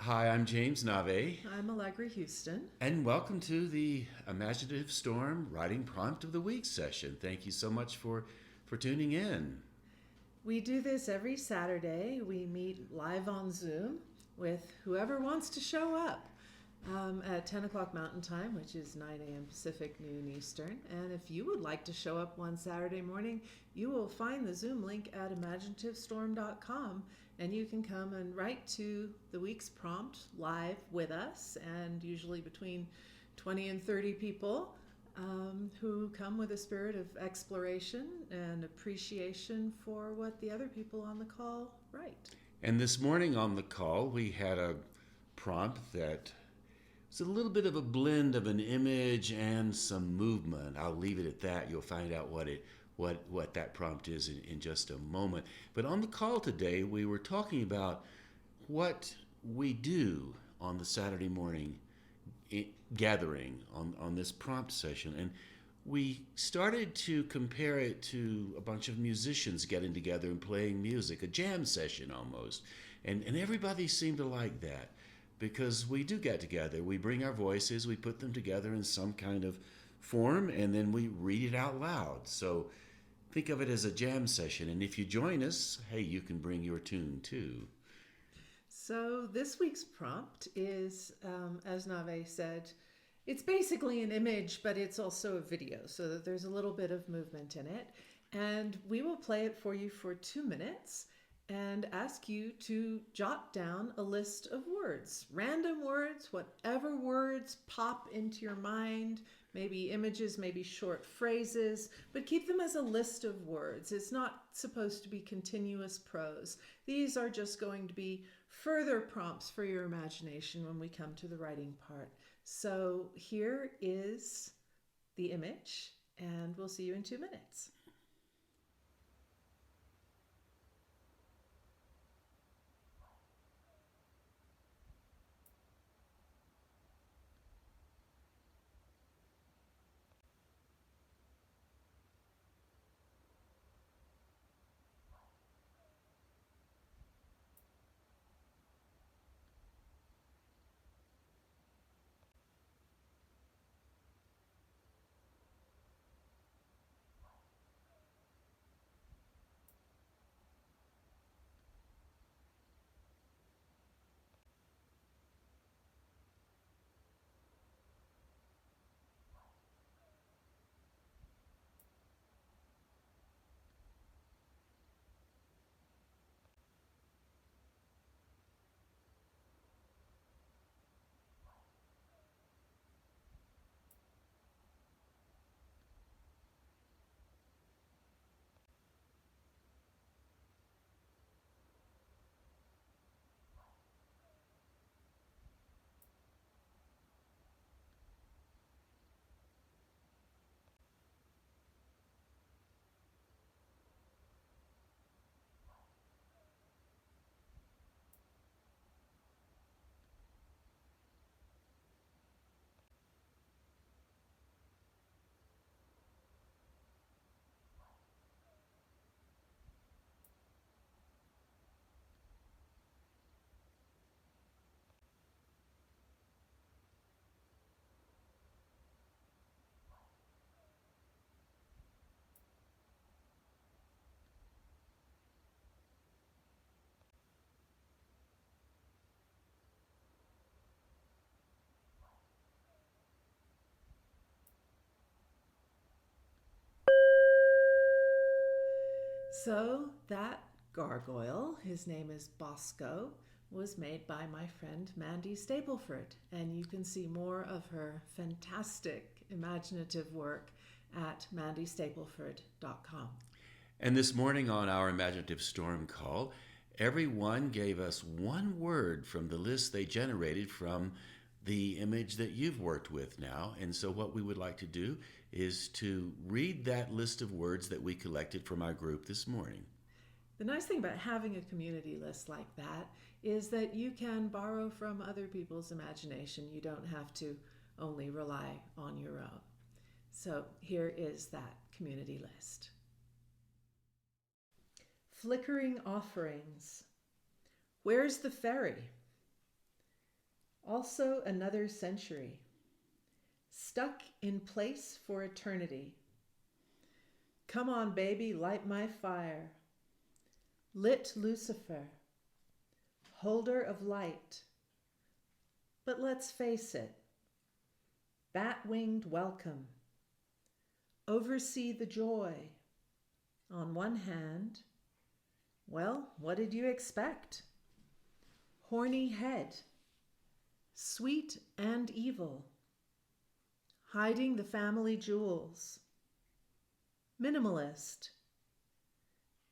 Hi, I'm James Nave, I'm Allegra Houston. and welcome to the Imaginative Storm Writing Prompt of the Week session. Thank you so much for tuning in. We do this every Saturday. We meet live on Zoom with whoever wants to show up at 10 o'clock Mountain Time, which is 9 a.m. Pacific, noon Eastern. And if you would like to show up one Saturday morning, you will find the Zoom link at imaginativestorm.com, and you can come and write to the week's prompt live with us, and usually between 20 and 30 people who come with a spirit of exploration and appreciation for what the other people on the call write. And this morning on the call, we had a prompt that was a little bit of a blend of an image and some movement. I'll leave it at that. You'll find out what that prompt is in just a moment. But on the call today, we were talking about what we do on the Saturday morning gathering on this prompt session. And we started to compare it to a bunch of musicians getting together and playing music, a jam session almost. And everybody seemed to like that because we do get together. We bring our voices, we put them together in some kind of form, and then we read it out loud. So think of it as a jam session. And if you join us, hey, you can bring your tune too. So this week's prompt is, as Nave said, it's basically an image, but it's also a video, so that there's a little bit of movement in it. And we will play it for you for 2 minutes and ask you to jot down a list of words, random words, whatever words pop into your mind, maybe images, maybe short phrases, but keep them as a list of words. It's not supposed to be continuous prose. These are just going to be further prompts for your imagination when we come to the writing part. So here is the image, and we'll see you in 2 minutes. So that gargoyle, his name is Bosco, was made by my friend Mandy Stapleford, and you can see more of her fantastic imaginative work at mandystapleford.com. And this morning on our Imaginative Storm call, everyone gave us one word from the list they generated from the image that you've worked with now. And so, what we would like to do is to read that list of words that we collected from our group this morning. The nice thing about having a community list like that is that you can borrow from other people's imagination. You don't have to only rely on your own. So here is that community list. Flickering offerings. Where's the ferry? Also, another century. Stuck in place for eternity. Come on, baby, light my fire. Lit Lucifer, holder of light. But let's face it, bat-winged welcome. Oversee the joy. On one hand, well, what did you expect? Horny head, sweet and evil, hiding the family jewels. Minimalist,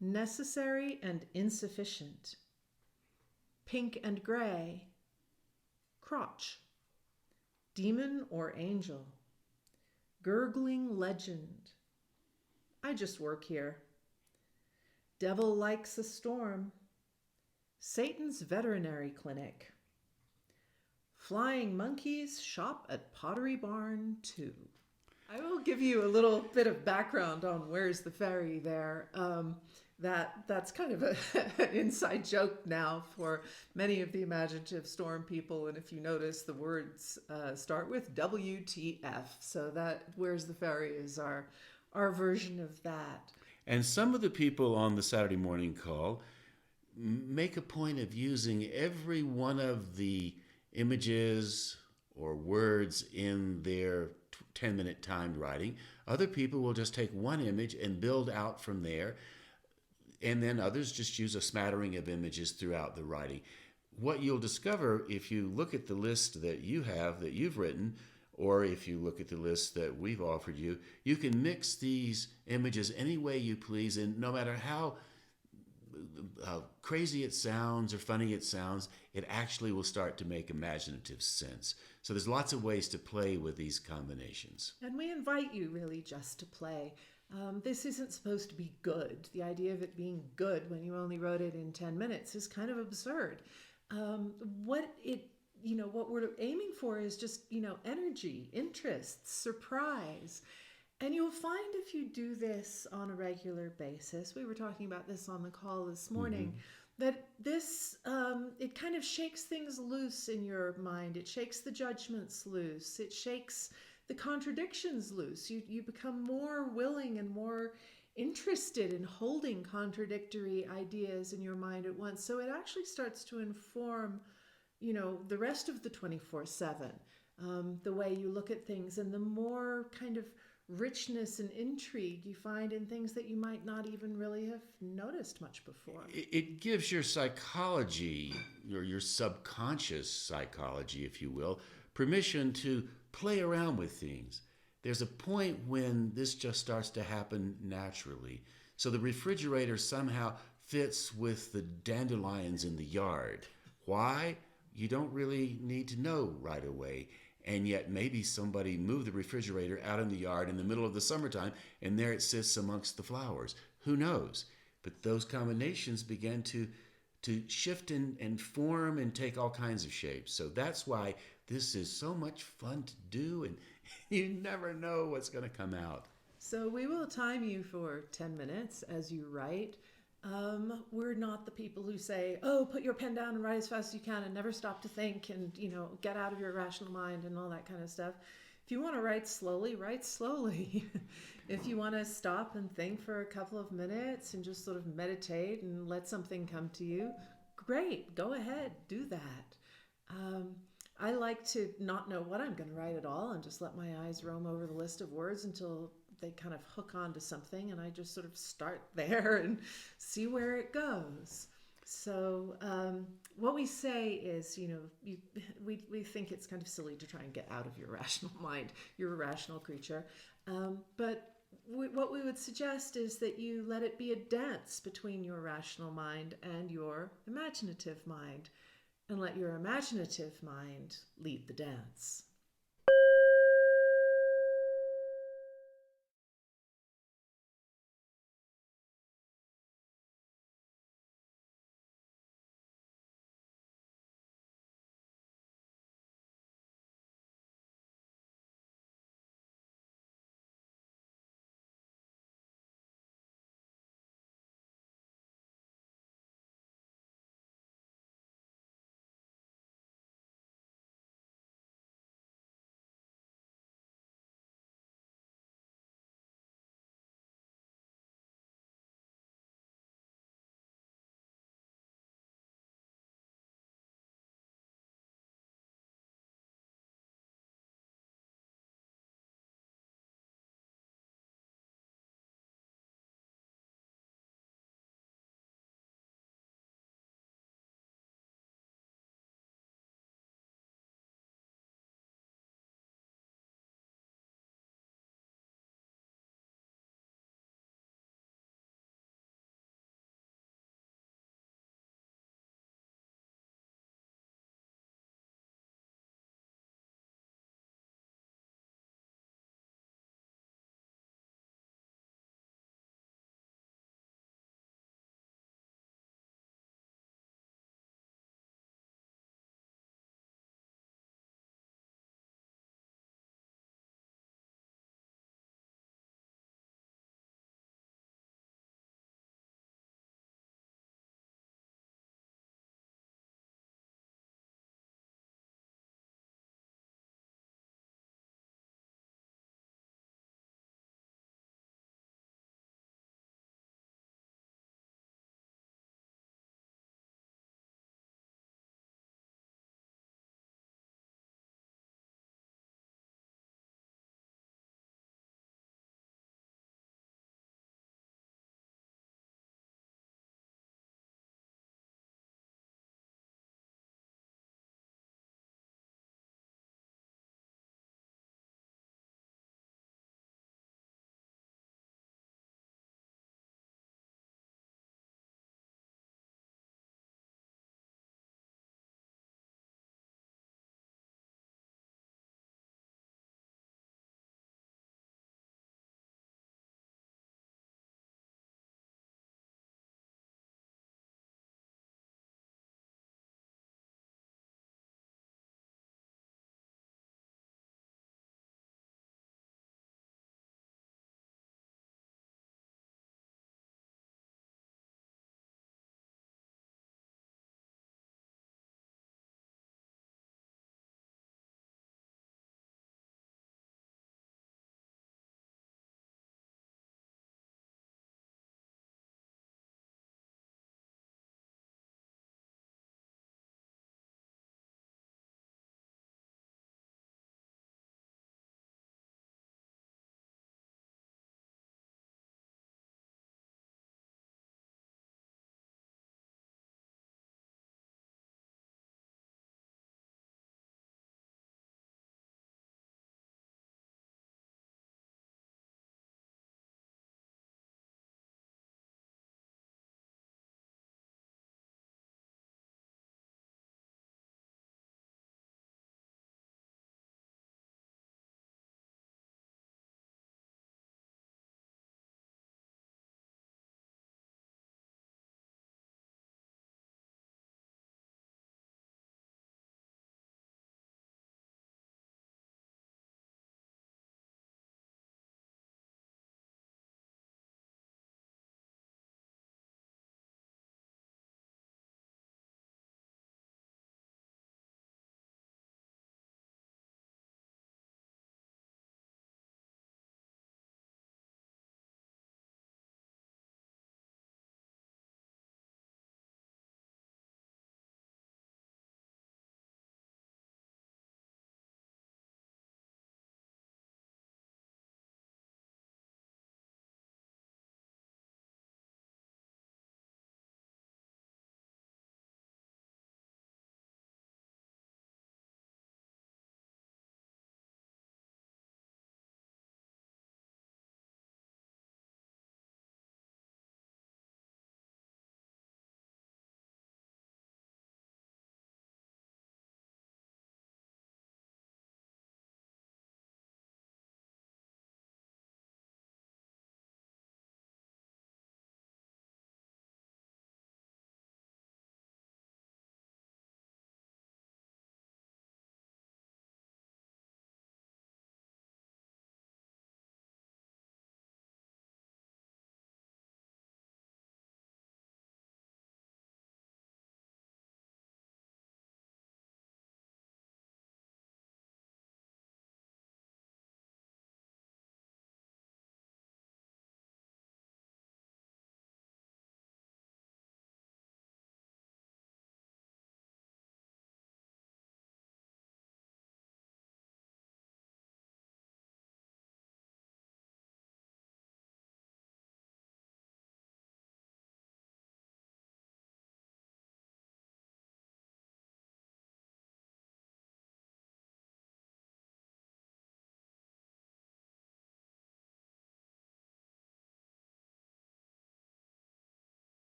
necessary and insufficient. Pink and gray, crotch. Demon or angel, gurgling legend. I just work here. Devil likes a storm. Satan's veterinary clinic. Flying monkeys shop at Pottery Barn 2. I will give you a little bit of background on Where's the Ferry there. That's kind of an inside joke now for many of the Imaginative Storm people. And if you notice, the words start with WTF. So that Where's the Ferry is our version of that. And some of the people on the Saturday morning call make a point of using every one of the images or words in their 10-minute timed writing. Other people will just take one image and build out from there. And then others just use a smattering of images throughout the writing. What you'll discover if you look at the list that you have, that you've written, or if you look at the list that we've offered you, you can mix these images any way you please, and no matter how crazy it sounds or funny it sounds, it actually will start to make imaginative sense. So there's lots of ways to play with these combinations. And we invite you really just to play. This isn't supposed to be good. The idea of it being good when you only wrote it in 10 minutes is kind of absurd. What we're aiming for is just, energy, interest, surprise. And you'll find if you do this on a regular basis, we were talking about this on the call this morning, that this, it kind of shakes things loose in your mind. It shakes the judgments loose. It shakes the contradictions loose. You become more willing and more interested in holding contradictory ideas in your mind at once. So it actually starts to inform, the rest of the 24/7, the way you look at things, and the more kind of richness and intrigue you find in things that you might not even really have noticed much before. It gives your psychology, your subconscious psychology, if you will, permission to play around with things. There's a point when this just starts to happen naturally. So the refrigerator somehow fits with the dandelions in the yard. Why? You don't really need to know right away. And yet maybe somebody moved the refrigerator out in the yard in the middle of the summertime, and there it sits amongst the flowers. Who knows? But those combinations began to shift and form and take all kinds of shapes. So that's why this is so much fun to do, and you never know what's going to come out. So we will time you for 10 minutes as you write. We're not the people who say, oh, put your pen down and write as fast as you can and never stop to think and, get out of your rational mind and all that kind of stuff. If you want to write slowly, write slowly. If you want to stop and think for a couple of minutes and just sort of meditate and let something come to you, great, go ahead, do that. I like to not know what I'm going to write at all and just let my eyes roam over the list of words until they kind of hook onto something, and I just sort of start there and see where it goes. So what we say is, we think it's kind of silly to try and get out of your rational mind. You're a rational creature. But what we would suggest is that you let it be a dance between your rational mind and your imaginative mind, and let your imaginative mind lead the dance.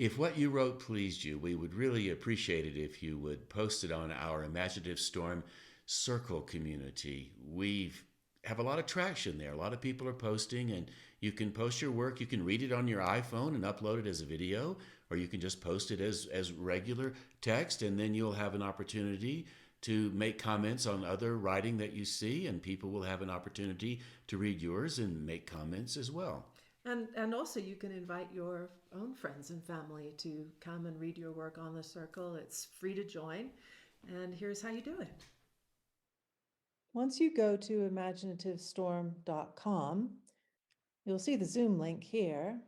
If what you wrote pleased you, we would really appreciate it if you would post it on our Imaginative Storm Circle community. We have a lot of traction there. A lot of people are posting, and you can post your work. You can read it on your iPhone and upload it as a video, or you can just post it as regular text, and then you'll have an opportunity to make comments on other writing that you see, and people will have an opportunity to read yours and make comments as well. And also you can invite your own friends and family to come and read your work on the circle. It's free to join, and here's how you do it. Once you go to imaginativestorm.com, you'll see the Zoom link here.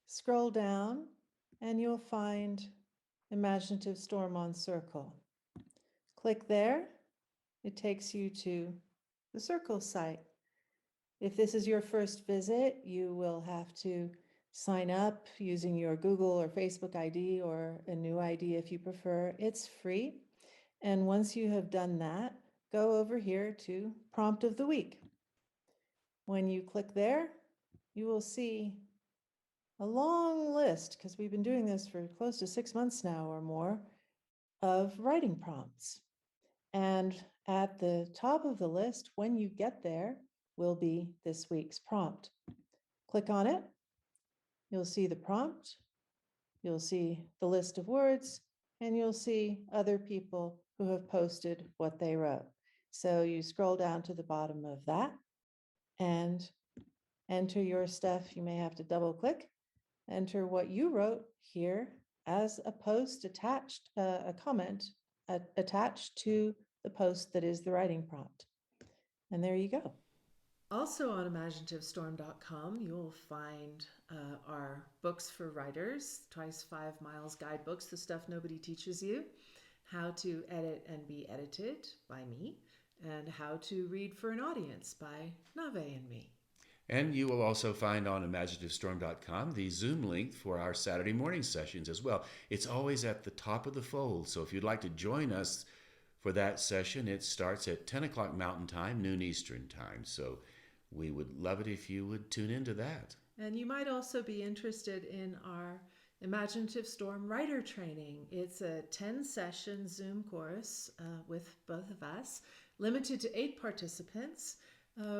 Scroll down and you'll find Imaginative Storm on Circle. Click there. It takes you to the Circle site. If this is your first visit, you will have to sign up using your Google or Facebook ID or a new ID if you prefer. It's free. And once you have done that, go over here to Prompt of the Week. When you click there, you will see a long list, because we've been doing this for close to 6 months now or more, of writing prompts. And at the top of the list, when you get there, will be this week's prompt. Click on it. You'll see the prompt. You'll see the list of words, and you'll see other people who have posted what they wrote. So you scroll down to the bottom of that and enter your stuff. You may have to double click, enter what you wrote here as a post attached, a comment attached to the post that is the writing prompt. And there you go. Also on imaginativestorm.com, you'll find our books for writers, Twice 5 Miles guidebooks, the stuff nobody teaches you, how to edit and be edited by me, and how to read for an audience by Nave and me. And you will also find on imaginativestorm.com the Zoom link for our Saturday morning sessions as well. It's always at the top of the fold, so if you'd like to join us for that session, it starts at 10 o'clock Mountain Time, noon Eastern Time. So we would love it if you would tune into that. And you might also be interested in our Imaginative Storm Writer Training. It's a 10-session Zoom course with both of us, limited to 8 participants,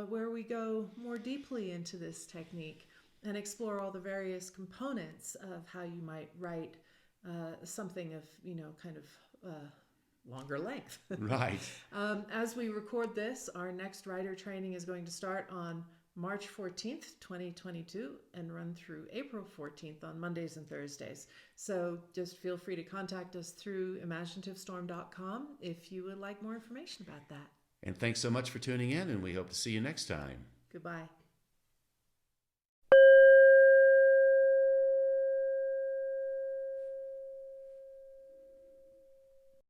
where we go more deeply into this technique and explore all the various components of how you might write something of, kind of longer length. Right. As we record this, our next writer training is going to start on March 14th, 2022, and run through April 14th on Mondays and Thursdays. So just feel free to contact us through imaginativestorm.com if you would like more information about that. And thanks so much for tuning in, and we hope to see you next time. Goodbye.